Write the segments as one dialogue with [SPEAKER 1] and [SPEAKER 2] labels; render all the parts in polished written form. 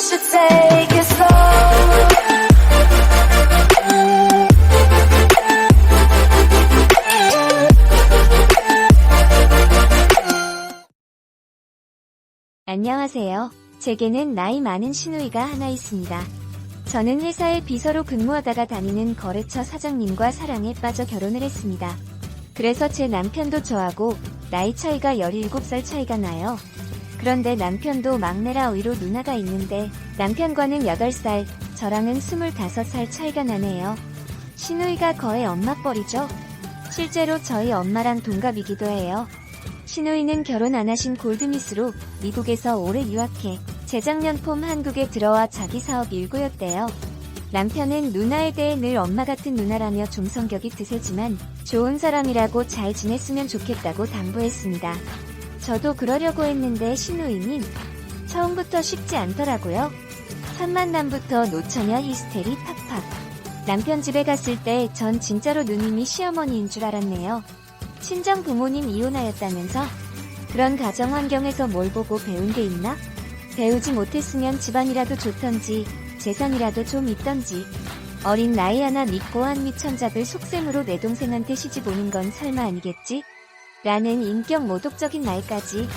[SPEAKER 1] should take it slow.
[SPEAKER 2] 안녕하세요. 제게는 나이 많은 시누이가 하나 있습니다. 저는 회사에 비서로 근무하다가 다니는 거래처 사장님과 사랑에 빠져 결혼을 했습니다. 그래서 제 남편도 저하고 나이 차이가 17살 차이가 나요. 그런데 남편도 막내라 위로 누나가 있는데 남편과는 8살, 저랑은 25살 차이가 나네요. 시누이가 거의 엄마뻘이죠. 실제로 저희 엄마랑 동갑이기도 해요. 시누이는 결혼 안 하신 골드미스로 미국에서 오래 유학해 재작년 봄 한국에 들어와 자기 사업 일구였대요. 남편은 누나에 대해 늘 엄마 같은 누나라며 좀 성격이 드세지만 좋은 사람이라고 잘 지냈으면 좋겠다고 당부했습니다. 저도 그러려고 했는데 시누이는 처음부터 쉽지 않더라고요. 첫 만남부터 노처녀 히스테리 팍팍. 남편 집에 갔을 때 전 진짜로 누님이 시어머니인 줄 알았네요. 친정 부모님 이혼하였다면서? 그런 가정 환경에서 뭘 보고 배운 게 있나? 배우지 못했으면 집안이라도 좋던지 재산이라도 좀 있던지. 어린 나이 하나 믿고 한미천잡을 속셈으로 내 동생한테 시집 오는 건 설마 아니겠지? 라는 인격 모독적인 말까지.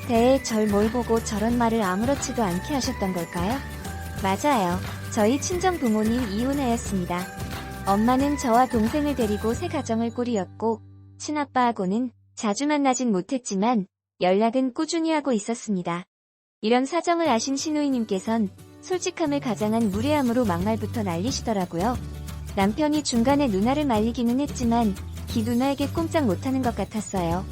[SPEAKER 2] 대에 절 뭘 보고 저런 말을 아무렇지도 않게 하셨던 걸까요? 맞아요. 저희 친정 부모님 이혼하였습니다. 엄마는 저와 동생을 데리고 새 가정을 꾸리었고 친아빠하고는 자주 만나진 못했지만 연락은 꾸준히 하고 있었습니다. 이런 사정을 아신 시누이님께선 솔직함을 가장한 무례함으로 막말부터 날리시더라고요. 남편이 중간에 누나를 말리기는 했지만 기 누나에게 꼼짝 못하는 것 같았어요.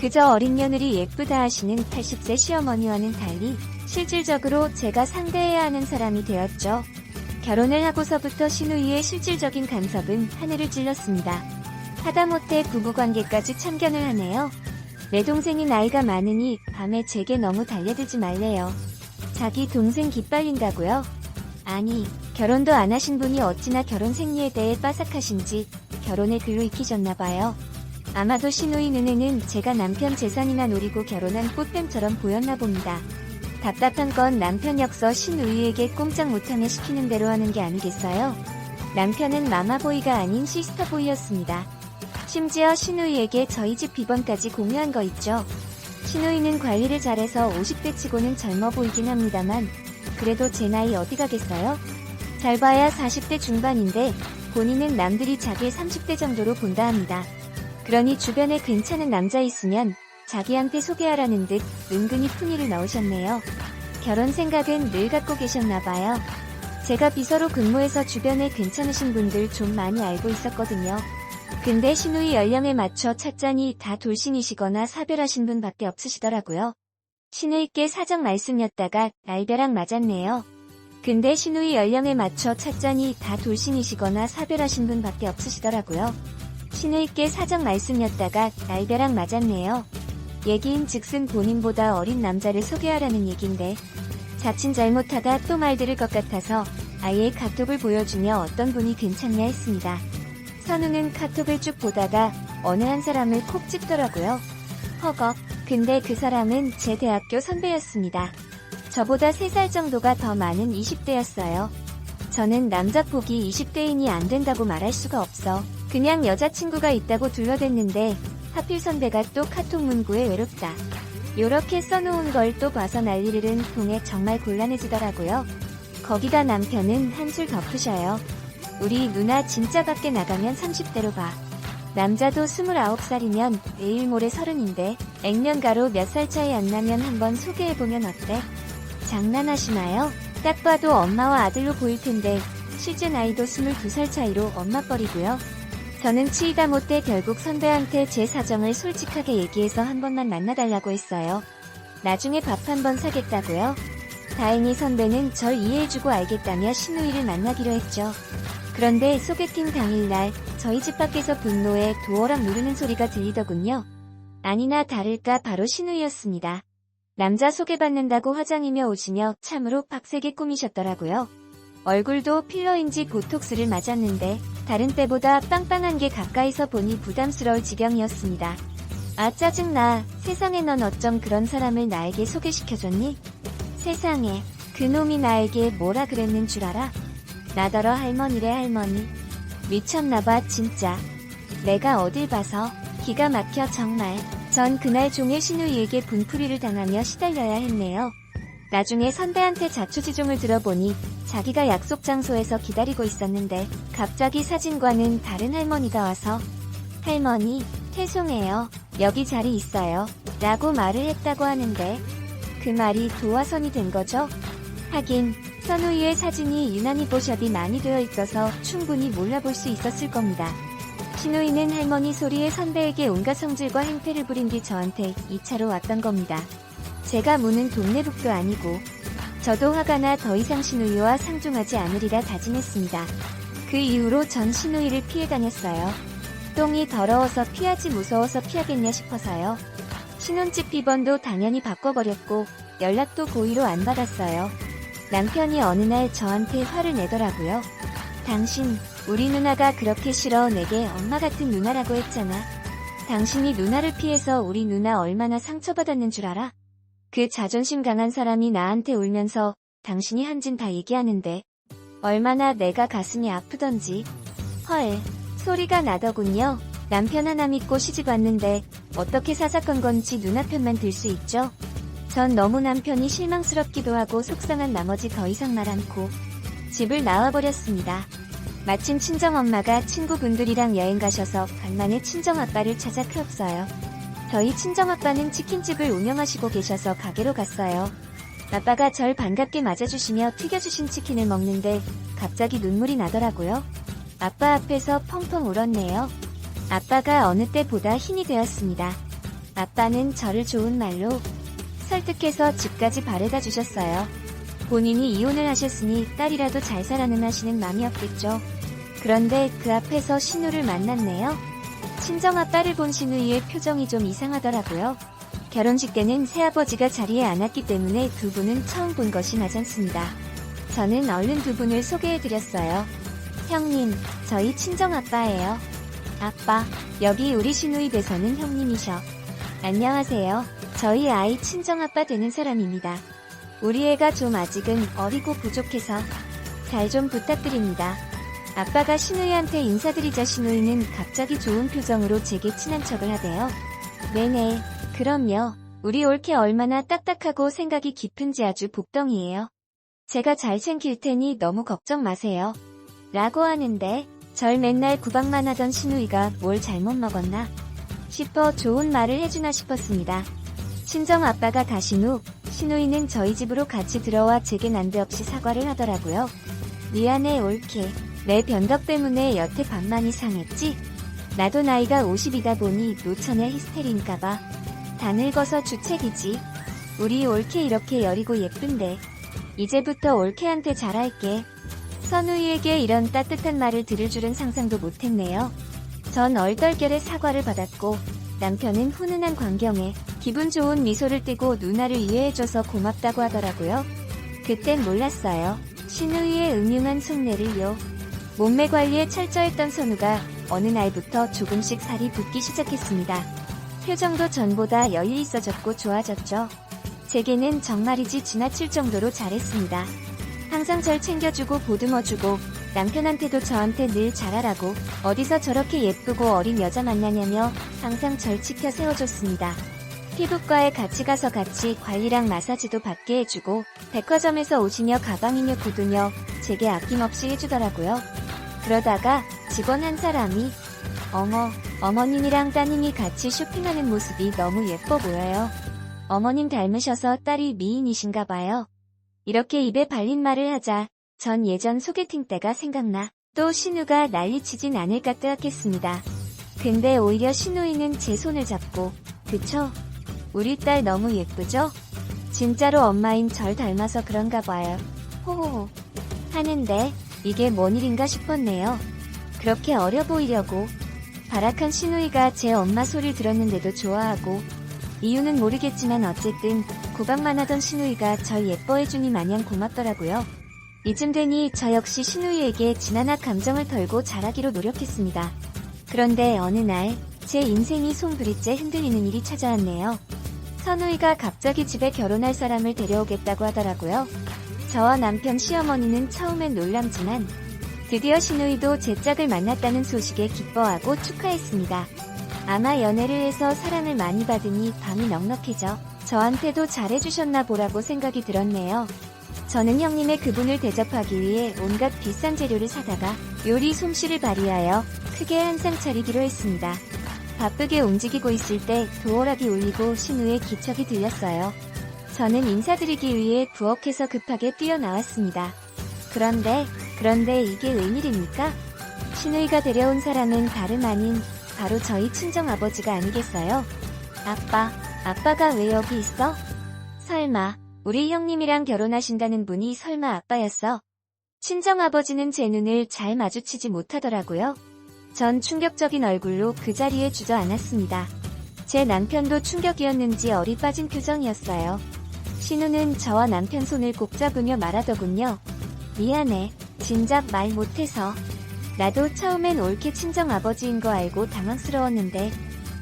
[SPEAKER 2] 그저 어린 며느리 예쁘다 하시는 80세 시어머니와는 달리 실질적으로 제가 상대해야 하는 사람이 되었죠. 결혼을 하고서부터 시누이의 실질적인 간섭은 하늘을 찔렀습니다. 하다못해 부부관계까지 참견을 하네요. 내 동생이 나이가 많으니 밤에 제게 너무 달려들지 말래요. 자기 동생 기빨린다고요? 아니, 결혼도 안 하신 분이 어찌나 결혼 생리에 대해 빠삭하신지 결혼에 글로 익히셨나봐요. 아마도 시누이 눈에는 제가 남편 재산이나 노리고 결혼한 꽃뱀처럼 보였나 봅니다. 답답한 건 남편 역서 시누이에게 꼼짝 못하며 시키는 대로 하는 게 아니겠어요? 남편은 마마보이가 아닌 시스터보이였습니다. 심지어 시누이에게 저희 집 비번까지 공유한 거 있죠. 시누이는 관리를 잘해서 50대 치고는 젊어 보이긴 합니다만 그래도 제 나이 어디 가겠어요? 잘 봐야 40대 중반인데 본인은 남들이 자기 30대 정도로 본다 합니다. 그러니 주변에 괜찮은 남자 있으면 자기한테 소개하라는 듯 은근히 품위를 넣으셨네요. 결혼 생각은 늘 갖고 계셨나봐요. 제가 비서로 근무해서 주변에 괜찮으신 분들 좀 많이 알고 있었거든요. 근데 시누이 연령에 맞춰 찾자니 다 돌싱이시거나 사별하신 분 밖에 없으시더라고요. 시누이께 사정 말씀이었다가 날벼락 맞았네요. 근데 시누이 연령에 맞춰 찾자니 다 돌싱이시거나 사별하신 분 밖에 없으시더라고요. 시누이께 사정 말씀이었다가 날벼락 맞았네요. 얘기인 즉슨 본인보다 어린 남자를 소개하라는 얘긴데 자칫 잘못하다 또 말들을 것 같아서 아예 카톡을 보여주며 어떤 분이 괜찮냐 했습니다. 선우는 카톡을 쭉 보다가 어느 한 사람을 콕 집더라고요. 허걱. 근데 그 사람은 제 대학교 선배였습니다. 저보다 3살 정도가 더 많은 20대였어요. 저는 남자 폭이 20대인이 안 된다고 말할 수가 없어. 그냥 여자친구가 있다고 둘러댔는데 하필 선배가 또 카톡 문구에 외롭다. 요렇게 써놓은 걸 또 봐서 난리를 통해 정말 곤란해지더라고요. 거기다 남편은 한술 더 푸셔요. 우리 누나 진짜 밖에 나가면 30대로 봐. 남자도 29살이면 내일 모레 30인데 액면가로 몇 살 차이 안 나면 한번 소개해보면 어때? 장난하시나요? 딱 봐도 엄마와 아들로 보일 텐데 실제 나이도 22살 차이로 엄마뻘이고요. 저는 치이다 못해 결국 선배한테 제 사정을 솔직하게 얘기해서 한 번만 만나달라고 했어요. 나중에 밥 한 번 사겠다고요? 다행히 선배는 절 이해해주고 알겠다며 시누이를 만나기로 했죠. 그런데 소개팅 당일날 저희 집 밖에서 분노에 도어락 누르는 소리가 들리더군요. 아니나 다를까 바로 시누이였습니다. 남자 소개받는다고 화장이며 오시며 참으로 빡세게 꾸미셨더라고요. 얼굴도 필러인지 보톡스를 맞았는데 다른 때보다 빵빵한 게 가까이서 보니 부담스러울 지경이었습니다. 아 짜증나. 세상에 넌 어쩜 그런 사람을 나에게 소개시켜줬니? 세상에. 그놈이 나에게 뭐라 그랬는 줄 알아? 나더러 할머니래 할머니. 미쳤나봐 진짜. 내가 어딜 봐서. 기가 막혀 정말. 전 그날 종일 신우이에게 분풀이를 당하며 시달려야 했네요. 나중에 선배한테 자초지종을 들어보니 자기가 약속 장소에서 기다리고 있었는데 갑자기 사진과는 다른 할머니가 와서 할머니, 죄송해요. 여기 자리 있어요. 라고 말을 했다고 하는데 그 말이 도화선이 된 거죠? 하긴 선우이의 사진이 유난히 뽀샵이 많이 되어 있어서 충분히 몰라볼 수 있었을 겁니다. 신우이는 할머니 소리에 선배에게 온갖 성질과 행패를 부린 뒤 저한테 2차로 왔던 겁니다. 제가 무는 동네북도 아니고 저도 화가 나 더 이상 신우이와 상종하지 않으리라 다짐했습니다. 그 이후로 전 신우이를 피해 다녔어요. 똥이 더러워서 피하지 무서워서 피하겠냐 싶어서요. 신혼집 비번도 당연히 바꿔버렸고 연락도 고의로 안 받았어요. 남편이 어느 날 저한테 화를 내더라고요. 당신, 우리 누나가 그렇게 싫어. 내게 엄마 같은 누나라고 했잖아. 당신이 누나를 피해서 우리 누나 얼마나 상처받았는 줄 알아? 그 자존심 강한 사람이 나한테 울면서 당신이 한 짓 다 얘기하는데 얼마나 내가 가슴이 아프던지. 헐, 소리가 나더군요. 남편 하나 믿고 시집 왔는데 어떻게 사사건 건지 누나 편만 들 수 있죠? 전 너무 남편이 실망스럽기도 하고 속상한 나머지 더 이상 말 않고 집을 나와버렸습니다. 마침 친정엄마가 친구분들이랑 여행 가셔서 간만에 친정아빠를 찾아 크었어요. 저희 친정아빠는 치킨집을 운영하시고 계셔서 가게로 갔어요. 아빠가 절 반갑게 맞아주시며 튀겨주신 치킨을 먹는데 갑자기 눈물이 나더라고요. 아빠 앞에서 펑펑 울었네요. 아빠가 어느 때보다 힘이 되었습니다. 아빠는 저를 좋은 말로 설득해서 집까지 바래다 주셨어요. 본인이 이혼을 하셨으니 딸이라도 잘 살아는 하시는 마음이었겠죠. 그런데 그 앞에서 신우를 만났네요. 친정아빠를 본 신우이의 표정이 좀 이상하더라고요. 결혼식 때는 새아버지가 자리에 안 왔기 때문에 두 분은 처음 본 것이 맞았습니다. 저는 얼른 두 분을 소개해드렸어요. 형님, 저희 친정아빠예요. 아빠, 여기 우리 신우이 배서는 형님이셔. 안녕하세요. 저희 아이 친정아빠 되는 사람입니다. 우리 애가 좀 아직은 어리고 부족해서 잘 좀 부탁드립니다. 아빠가 신우이한테 인사드리자 신우이는 갑자기 좋은 표정으로 제게 친한 척을 하대요. 네네, 그럼요. 우리 올케 얼마나 딱딱하고 생각이 깊은지 아주 복덩이에요. 제가 잘 챙길 테니 너무 걱정 마세요. 라고 하는데 절 맨날 구박만 하던 신우이가 뭘 잘못 먹었나 싶어 좋은 말을 해주나 싶었습니다. 친정아빠가 가신 후 신우이는 저희 집으로 같이 들어와 제게 난데없이 사과를 하더라고요. 미안해 올케. 내 변덕 때문에 여태 밥 많이 상했지? 나도 나이가 50이다 보니 노천의 히스테리인가봐. 다 늙어서 주책이지. 우리 올케 이렇게 여리고 예쁜데. 이제부터 올케한테 잘할게. 선우이에게 이런 따뜻한 말을 들을 줄은 상상도 못했네요. 전 얼떨결에 사과를 받았고 남편은 훈훈한 광경에 기분 좋은 미소를 띠고 누나를 이해해줘서 고맙다고 하더라고요. 그땐 몰랐어요. 신우이의 음흉한 속내를요. 몸매 지에 철저했던 선우가 어느 날부터 조금씩 살이 붓기 시작했습니다. 표정도 전보다 여유 있어졌고 좋아졌죠. 제게는 정말이지 지나칠 정도로 잘했습니다. 항상 절 챙겨주고 보듬어주고 남편한테도 저한테 늘 잘하라고 어디서 저렇게 예쁘고 어린 여자 만나냐며 항상 절 지켜 세워줬습니다. 피부과에 같이 가서 같이 관리랑 마사지도 받게 해주고 백화점에서 옷이며 가방이며 구두며 제게 아낌없이 해주더라고요. 그러다가 직원 한 사람이 어머, 어머님이랑 따님이 같이 쇼핑하는 모습이 너무 예뻐 보여요. 어머님 닮으셔서 딸이 미인이신가 봐요. 이렇게 입에 발린 말을 하자 전 예전 소개팅 때가 생각나 또 신우가 난리치진 않을까 뜨악했습니다. 근데 오히려 신우이는 제 손을 잡고 그쵸? 우리 딸 너무 예쁘죠? 진짜로 엄마인 절 닮아서 그런가 봐요. 호호호 하는데 이게 뭔 일인가 싶었네요. 그렇게 어려 보이려고 발악한 신우이가 제 엄마 소리를 들었는데도 좋아하고 이유는 모르겠지만 어쨌든 구박만 하던 신우이가 절 예뻐해주니 마냥 고맙더라고요. 이쯤 되니 저 역시 신우이에게 진한악 감정을 덜고 잘하기로 노력했습니다. 그런데 어느 날 제 인생이 송두리째 흔들리는 일이 찾아왔네요. 선우이가 갑자기 집에 결혼할 사람을 데려오겠다고 하더라고요. 저와 남편 시어머니는 처음엔 놀람지만 드디어 신우이도 제 짝을 만났다는 소식에 기뻐하고 축하했습니다. 아마 연애를 해서 사랑을 많이 받으니 밤이 넉넉해져 저한테도 잘해주셨나 보라고 생각이 들었네요. 저는 형님의 그분을 대접하기 위해 온갖 비싼 재료를 사다가 요리 솜씨를 발휘하여 크게 한상 차리기로 했습니다. 바쁘게 움직이고 있을 때 도어락이 울리고 신우의 기척이 들렸어요. 저는 인사드리기 위해 부엌에서 급하게 뛰어나왔습니다. 그런데 이게 웬일입니까? 신우이가 데려온 사람은 다름 아닌 바로 저희 친정아버지가 아니겠어요? 아빠가 왜 여기 있어? 설마 우리 형님이랑 결혼하신다는 분이 설마 아빠였어? 친정아버지는 제 눈을 잘 마주치지 못하더라고요. 전 충격적인 얼굴로 그 자리에 주저앉았습니다. 제 남편도 충격이었는지 얼이 빠진 표정이었어요. 신우는 저와 남편 손을 꼭 잡으며 말하더군요. 미안해, 진작 말 못해서. 나도 처음엔 옳게 친정아버지인 거 알고 당황스러웠는데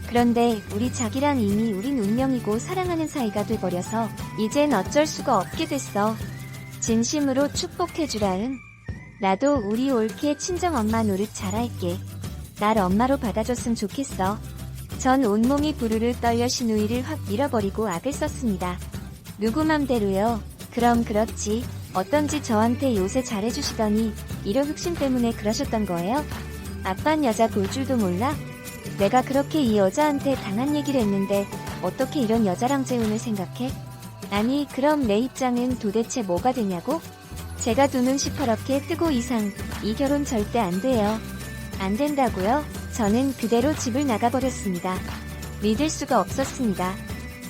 [SPEAKER 2] 그런데 우리 자기랑 이미 우린 운명이고 사랑하는 사이가 돼버려서 이젠 어쩔 수가 없게 됐어. 진심으로 축복해주라응. 나도 우리 옳게 친정엄마 노릇 잘할게. 날 엄마로 받아줬으면 좋겠어. 전 온몸이 부르르 떨려 신우이를 확 밀어버리고 악을 썼습니다. 누구 맘대로요. 그럼 그렇지. 어떤지 저한테 요새 잘해주시더니 이런 흑심 때문에 그러셨던 거예요? 아빤 여자 볼 줄도 몰라? 내가 그렇게 이 여자한테 당한 얘기를 했는데 어떻게 이런 여자랑 재혼을 생각해? 아니 그럼 내 입장은 도대체 뭐가 되냐고? 제가 두 눈 시퍼렇게 뜨고 이 결혼 절대 안 돼요. 안 된다고요? 저는 그대로 집을 나가버렸습니다. 믿을 수가 없었습니다.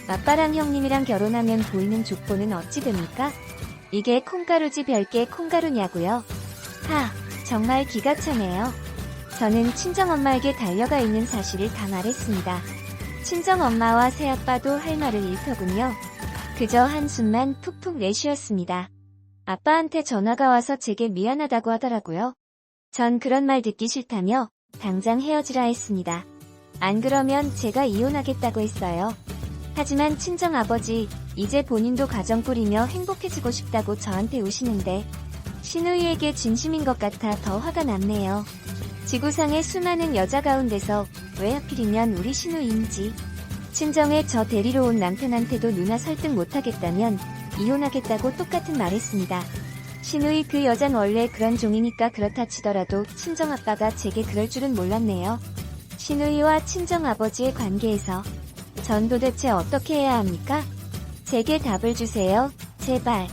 [SPEAKER 2] 아빠랑 형님이랑 결혼하면 보이는 족보는 어찌 됩니까? 이게 콩가루지 별게 콩가루냐고요? 정말 기가 차네요. 저는 친정엄마에게 달려가 있는 사실을 다 말했습니다. 친정엄마와 새아빠도 할 말을 잃더군요. 그저 한숨만 푹푹 내쉬었습니다. 아빠한테 전화가 와서 제게 미안하다고 하더라고요. 전 그런 말 듣기 싫다며 당장 헤어지라 했습니다. 안 그러면 제가 이혼하겠다고 했어요. 하지만 친정아버지, 이제 본인도 가정 꾸리며 행복해지고 싶다고 저한테 우시는데 신우이에게 진심인 것 같아 더 화가 났네요. 지구상의 수많은 여자 가운데서 왜 하필이면 우리 신우이인지. 친정에 저 데리러 온 남편한테도 누나 설득 못하겠다면 이혼하겠다고 똑같은 말했습니다. 신우이 그 여잔 원래 그런 종이니까 그렇다 치더라도 친정아빠가 제게 그럴 줄은 몰랐네요. 신우이와 친정아버지의 관계에서 전 도대체 어떻게 해야 합니까? 제게 답을 주세요. 제발.